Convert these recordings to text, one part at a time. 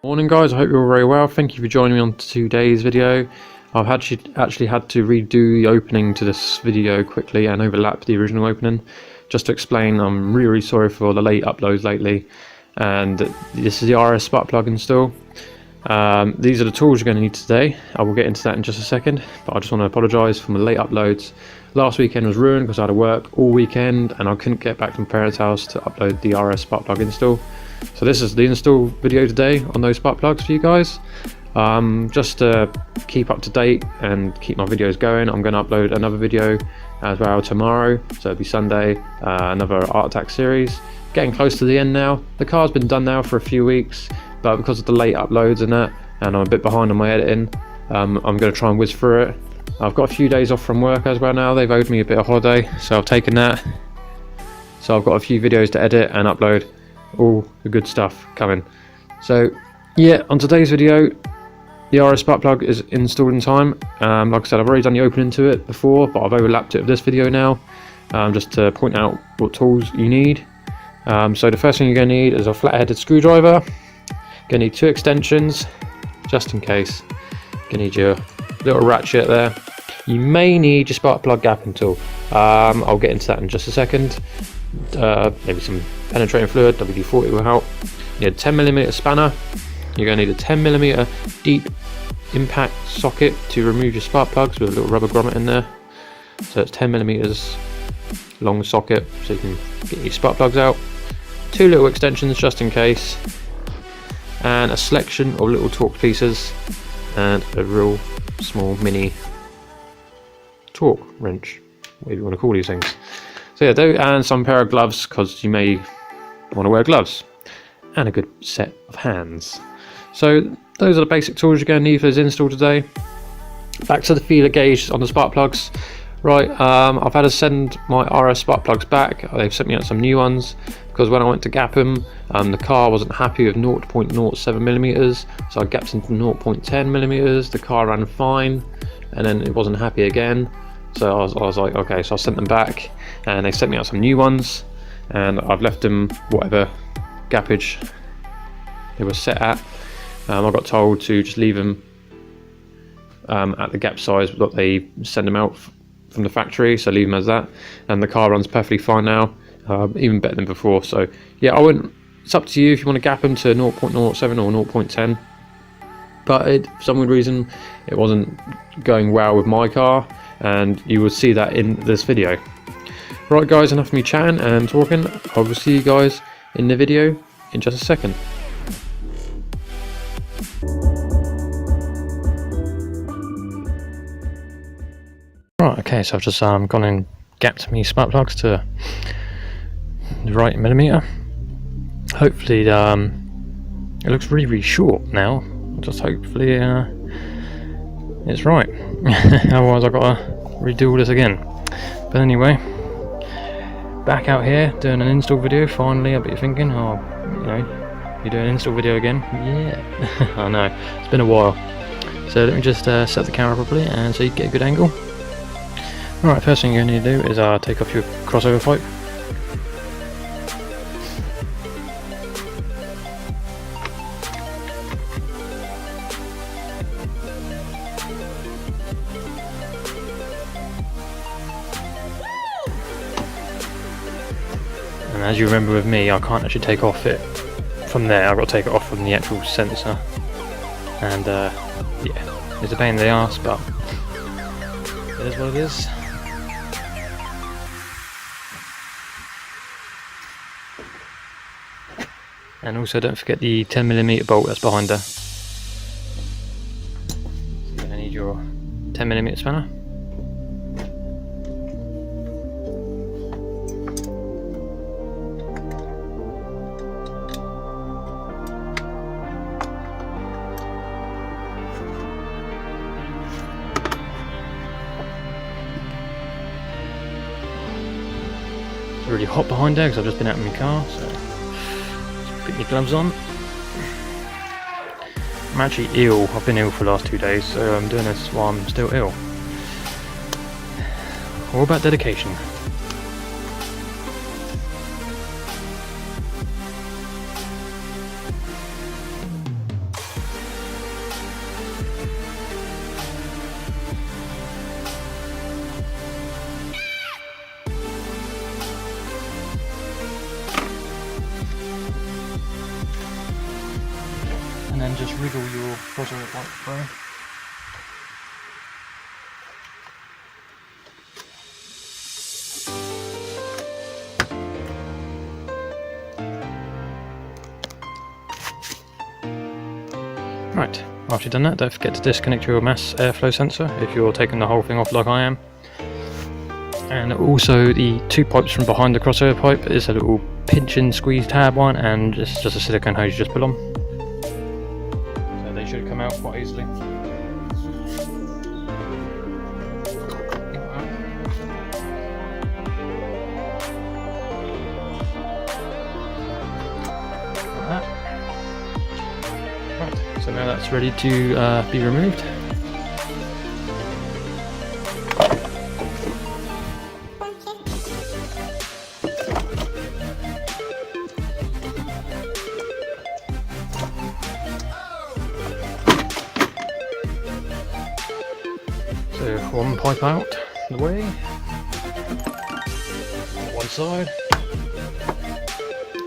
Morning guys, I hope you're all very well. Thank you for joining me on today's video. I've actually had to redo the opening to this video quickly and overlap the original opening. Just to explain, I'm really sorry for the late uploads lately. And this is the RS spark plug install. These are the tools you're going to need today. I will get into that in just a second, but I just want to apologise for my late uploads. Last weekend was ruined because I had to work all weekend and I couldn't get back to my parents' house to upload the RS spark plug install. So this is the install video today on those spark plugs for you guys. Just to keep up to date and keep my videos going, I'm going to upload another video as well tomorrow, so it'll be Sunday, another Art Attack series. Getting close to the end now. The car's been done now for a few weeks, but because of the late uploads and that, and I'm a bit behind on my editing, I'm going to try and whiz through it. I've got a few days off from work as well now. They've owed me a bit of holiday, so I've taken that. So I've got a few videos to edit and upload. All the good stuff coming. So yeah, on today's video, the RS spark plug is installed in time. Like I said, I've already done the opening to it before, but I've overlapped it with this video now, just to point out what tools you need. So the first thing you're going to need is a flat-headed screwdriver. Going to need two extensions, just in case. Going to need your little ratchet there. You may need your spark plug gapping tool. I'll get into that in just a second. Maybe some penetrating fluid, WD-40 will help. You need a 10mm spanner. You're going to need a 10mm deep impact socket to remove your spark plugs with a little rubber grommet in there. So it's 10mm long socket so you can get your spark plugs out. Two little extensions just in case, and a selection of little torque pieces, and a real small mini torque wrench, whatever you want to call these things. So yeah, and some pair of gloves, because you may want to wear gloves, and a good set of hands. So those are the basic tools you're going to need for this install today. Back to the feeler gauge on the spark plugs. Right, I've had to send my RS spark plugs back. They've sent me out some new ones because when I went to gap them, the car wasn't happy with 0.07mm, so I gapped into 0.10mm. The car ran fine, and then it wasn't happy again. So I was like, okay, so I sent them back, and they sent me out some new ones, and I've left them whatever gappage they were set at. I got told to just leave them at the gap size that they send them out from the factory, so leave them as that, and the car runs perfectly fine now, even better than before. So yeah, it's up to you if you want to gap them to 0.07 or 0.10, but for some reason it wasn't going well with my car, and you will see that in this video. Right guys, enough of me chatting and talking. I will see you guys in the video in just a second. Right, okay, so I've just gone and gapped me spark plugs to the right millimeter. Hopefully it looks really, really short now. Just hopefully it's right. Otherwise I've got to redo all this again. But anyway, back out here doing an install video finally. I bet you're thinking, oh, you know, you're doing an install video again? Yeah. I know, it's been a while. So let me just set the camera properly and so you get a good angle. Alright, first thing you're going to need to do is take off your crossover pipe. And as you remember with me, I can't actually take off it from there. I've got to take it off from the actual sensor. And yeah, it's a pain in the arse, but it is what it is. And also don't forget the 10mm bolt that's behind her. So you're going to need your 10mm spanner. It's really hot behind there because I've just been out in my car, so put your gloves on. I'm actually ill. I've been ill for the last 2 days, so I'm doing this while I'm still ill. All about dedication. then just wriggle your crossover pipe through. Right, after you've done that, don't forget to disconnect your mass airflow sensor if you're taking the whole thing off like I am. And also the two pipes from behind the crossover pipe is a little pinch and squeeze tab one, and it's just a silicone hose you just pull on. So they should come out quite easily. So now that's ready to be removed. So one pipe out the way, one side.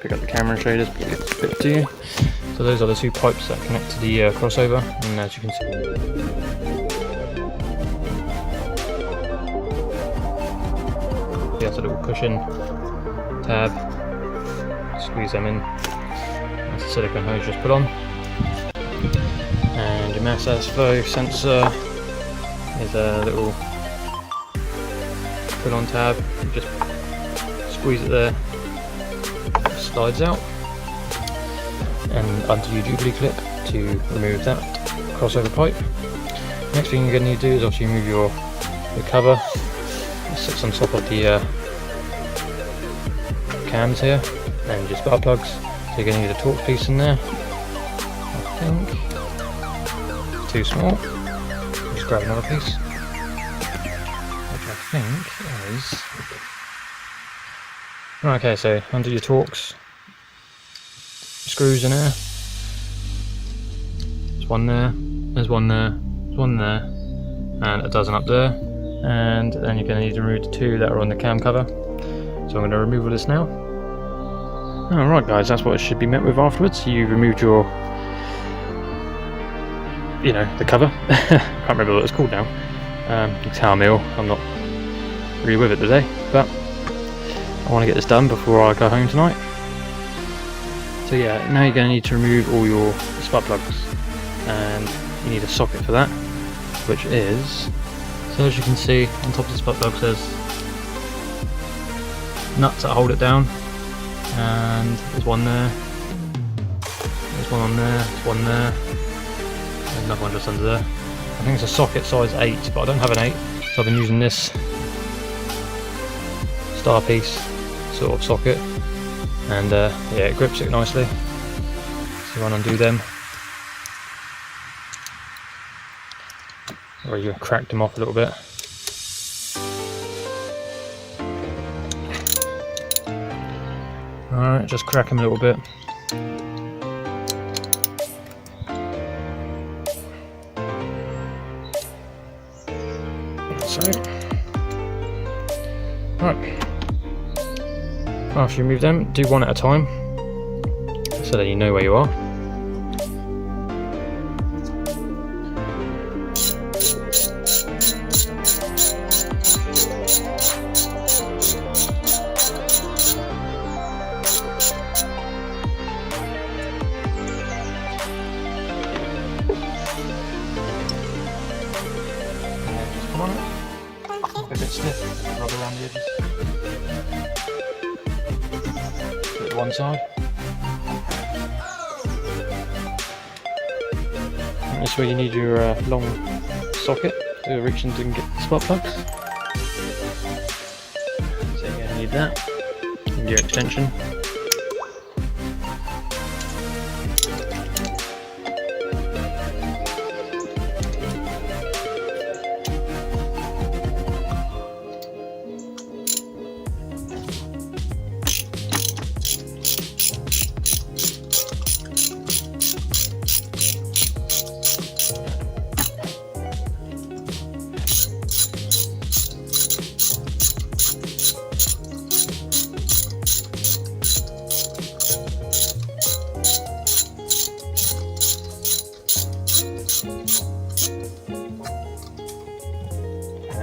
Pick up the camera and show you this bit to you. So those are the two pipes that connect to the crossover, and as you can see, there's a little cushion tab. Squeeze them in. That's the silicone hose just put on, and your mass airflow sensor is a little pull-on tab. You just squeeze it there, it slides out. And undo your jubilee clip to remove that crossover pipe. Next thing you're going to need to do is obviously remove the cover. It sits on top of the cams here, and your spark plugs. So you're going to need a torque piece in there. I think it's too small. Just grab another piece, which I think is. Okay, so undo your torques. Screws in there. There's one there, there's one there, there's one there, and a dozen up there. And then you're going to need to remove the two that are on the cam cover. So I'm going to remove all this now. Alright guys, that's what it should be met with afterwards. You removed your, the cover. Can't remember what it's called now. Tower meal. I'm not really with it today, but I want to get this done before I go home tonight. So yeah, now you're going to need to remove all your spark plugs, and you need a socket for that, which is, so as you can see on top of the spark plug says nuts that hold it down, and there's one there, there's one on there, there's one there, there's another one just under there. I think it's a socket size 8, but I don't have an 8, so I've been using this star piece sort of socket. And yeah, it grips it nicely. So you want to undo them, or you cracked them off a little bit. Alright, just crack them a little bit. So, alright. After you remove them, do one at a time, so that you know where you are. And then just come on it. A bit stiff, rub around the edges. One side. And this is where you need your long socket to reach into and get the spark plugs. So you're going to need that, and your extension.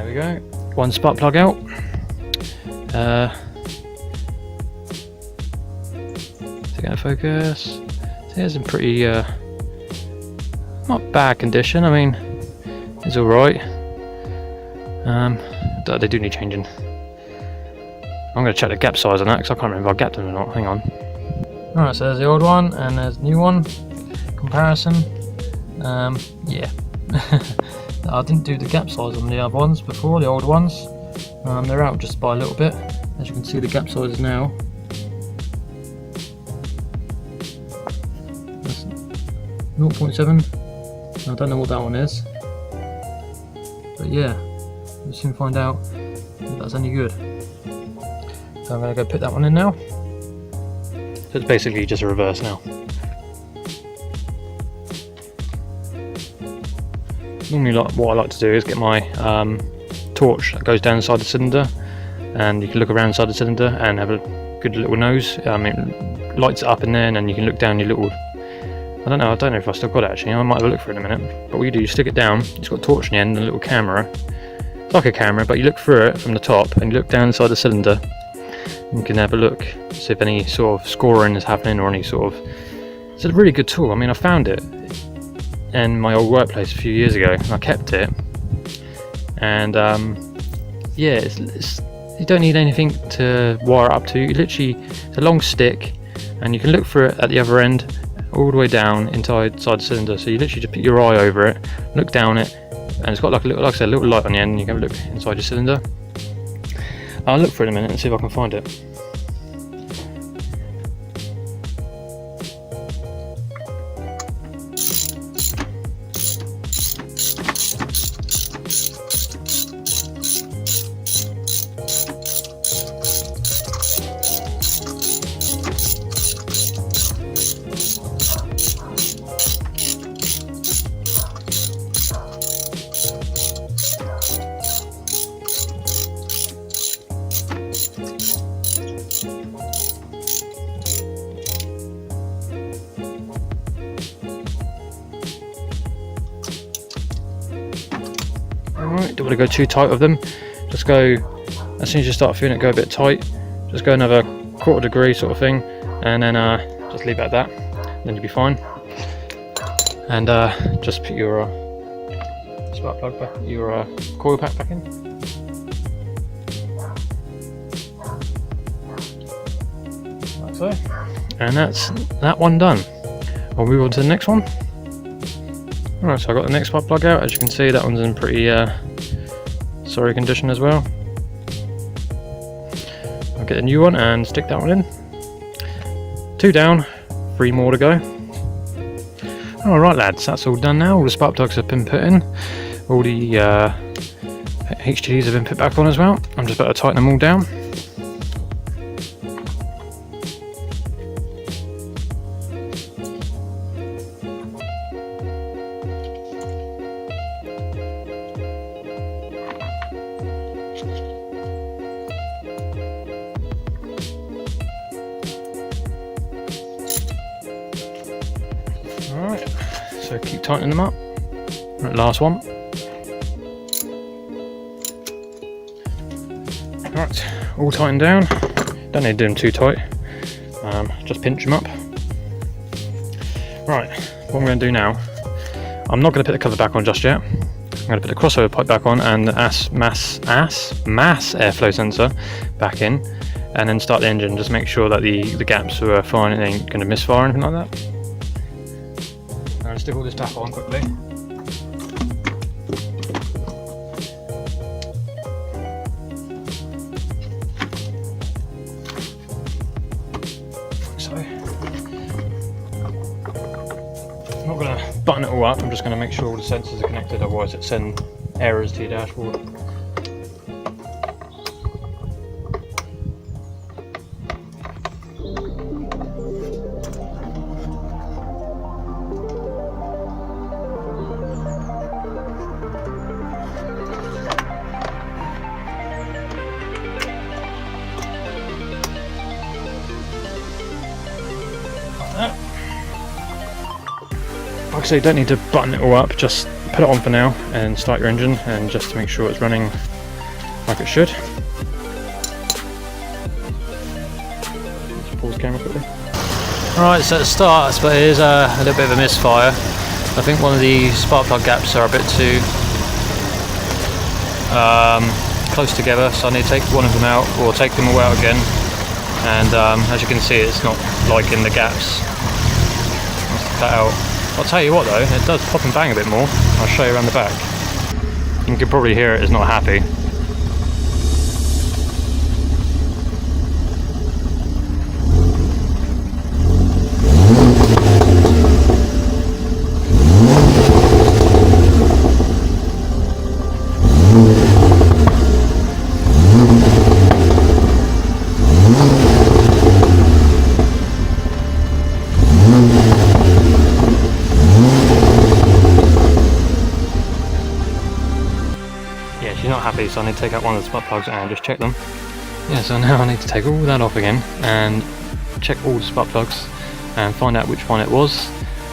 There we go. One spark plug out. To get a focus. So it's in pretty not bad condition. I mean, it's all right. They do need changing. I'm going to check the gap size on that because I can't remember if I gapped them or not. Hang on. Alright, so there's the old one and there's the new one. Comparison. Yeah. I didn't do the gap size on the other ones before, the old ones. They're out just by a little bit. As you can see, the gap size is now. That's 0.7. I don't know what that one is. But yeah, we'll soon find out if that's any good. So I'm going to go put that one in now. So it's basically just a reverse now. Normally what I like to do is get my torch that goes down inside the cylinder, and you can look around inside the cylinder and have a good little nose. It lights it up in there, and then you can look down your little... I don't know if I still got it actually, I might have a look for it in a minute. But what you do, you stick it down, it's got a torch in the end and a little camera. It's like a camera, but you look through it from the top and you look down inside the cylinder. And you can have a look, see if any sort of scoring is happening or any sort of... It's a really good tool. I mean, I found it in my old workplace a few years ago and I kept it. And yeah, you don't need anything to wire it up to. You literally, it's a long stick and you can look through it at the other end all the way down inside the cylinder. So you literally just put your eye over it, look down it, and it's got like a little, like I said, a little light on the end, and you can have a look inside your cylinder. I'll look for it in a minute and see if I can find it. Alright, don't want to go too tight with them. Just go, as soon as you start feeling it go a bit tight, just go another 1/4 degree sort of thing, and then just leave it at that, then you'll be fine. And just put your spark plug back, your coil pack back in. Like so. And that's that one done. I'll move on to the next one. Alright, so I got the next spark plug out. As you can see, that one's in pretty sorry condition as well. I'll get a new one and stick that one in. 2 down, 3 more to go. Alright lads, that's all done now. All the spark plugs have been put in. All the HDDs have been put back on as well. I'm just about to tighten them all down. Alright, so keep tightening them up. Right, last one. Right, all tightened down. Don't need to do them too tight. Just pinch them up. Right, what I'm going to do now, I'm not going to put the cover back on just yet. I'm going to put the crossover pipe back on and the mass airflow sensor back in, and then start the engine. Just make sure that the gaps are fine and it ain't going to misfire or anything like that. I'll stick all this back on quickly. So, I'm not going to button it all up, I'm just going to make sure all the sensors are connected, otherwise it sends errors to your dashboard. Like I say, you don't need to button it all up, just put it on for now and start your engine, and just to make sure it's running like it should. Let's pause the camera quickly. Right, so at the start, but it is a little bit of a misfire. I think one of the spark plug gaps are a bit too close together, so I need to take one of them out, or take them all out again. And as you can see, it's not liking the gaps. Let's take that out. I'll tell you what though, it does pop and bang a bit more. I'll show you around the back. You can probably hear it is not happy. Yeah, she's not happy, so I need to take out one of the spark plugs and just check them. Yeah, so now I need to take all that off again and check all the spark plugs and find out which one it was,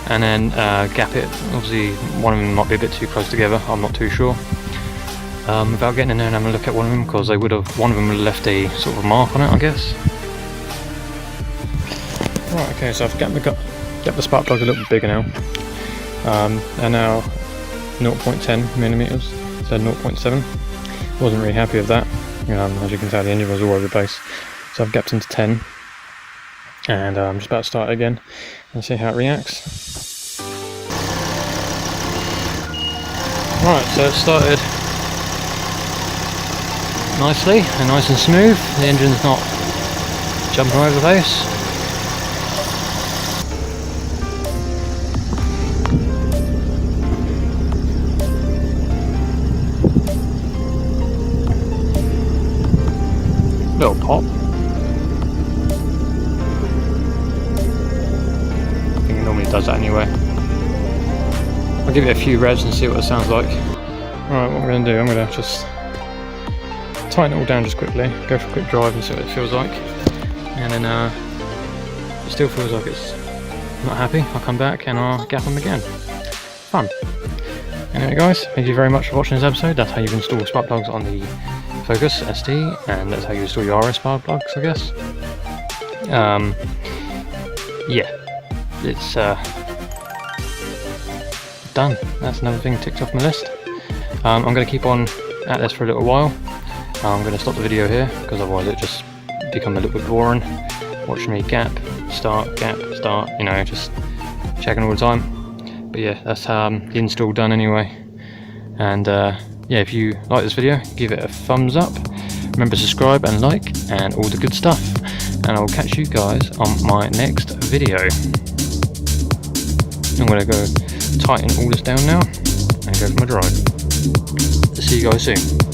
and then gap it. Obviously one of them might be a bit too close together, I'm not too sure. Without getting in there and having a look at one of them, because one of them would have left a sort of mark on it, I guess. Right, okay, so I've gapped the spark plug a little bit bigger now. And now 0.10 millimeters, so 0.7. Wasn't really happy with that. As you can tell, the engine was all over the place. So I've gapped into 10, and I'm just about to start it again and see how it reacts. Right, so it started nicely and nice and smooth. The engine's not jumping all over the place. Little pop. I think it normally does that anyway. I'll give it a few revs and see what it sounds like. Alright, what I'm going to do, I'm going to just tighten it all down just quickly, go for a quick drive and see what it feels like. And then if it still feels like it's not happy, I'll come back and I'll gap them again. Fun. Anyway guys, thank you very much for watching this episode. That's how you install spark plugs on the Focus ST, and that's how you install your RS spark plugs, I guess. Yeah, it's done. That's another thing ticked off my list. I'm going to keep on at this for a little while. I'm going to stop the video here, because otherwise it just become a little bit boring watching me gap, start, you know, just checking all the time. But yeah, that's the install done anyway. And yeah, if you like this video, give it a thumbs up, remember to subscribe and like and all the good stuff, and I'll catch you guys on my next video. I'm going to go tighten all this down now and go for my drive. See you guys soon.